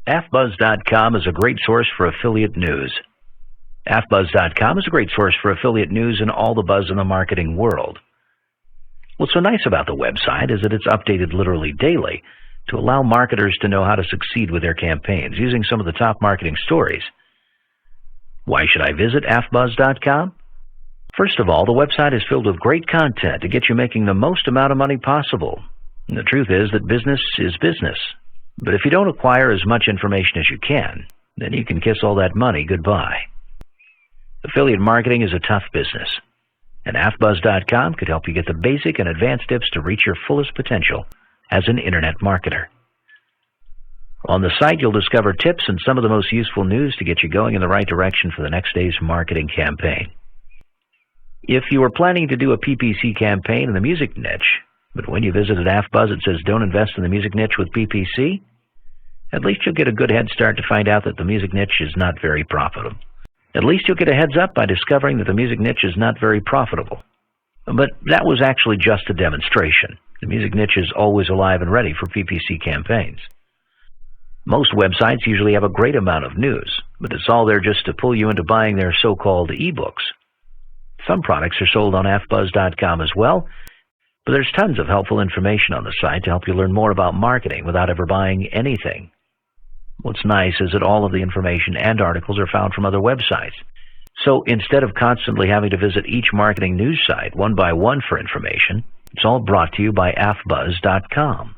AFBuzz.com is a great source for affiliate news. AFBuzz.com is a great source for affiliate news and all the buzz in the marketing world. What's so nice about the website is that it's updated literally daily to allow marketers to know how to succeed with their campaigns using some of the top marketing stories. Why should I visit AFBuzz.com? First of all, the website is filled with great content to get you making the most amount of money possible. And the truth is that business is business. But if you don't acquire as much information as you can, then you can kiss all that money goodbye. Affiliate marketing is a tough business, and AFBuzz.com could help you get the basic and advanced tips to reach your fullest potential as an internet marketer. On the site, you'll discover tips and some of the most useful news to get you going in the right direction for the next day's marketing campaign. If you are planning to do a PPC campaign in the music niche, but when you visited AFBuzz it says don't invest in the music niche with PPC, at least you'll get a good head start to find out that the music niche is not very profitable. At least you'll get a heads up by discovering that the music niche is not very profitable. But that was actually just a demonstration. The music niche is always alive and ready for PPC campaigns. Most websites usually have a great amount of news, but it's all there just to pull you into buying their so-called ebooks. Some products are sold on AFBuzz.com as well, but there's tons of helpful information on the site to help you learn more about marketing without ever buying anything. What's nice is that all of the information and articles are found from other websites. So instead of constantly having to visit each marketing news site one by one for information, it's all brought to you by AFBuzz.com.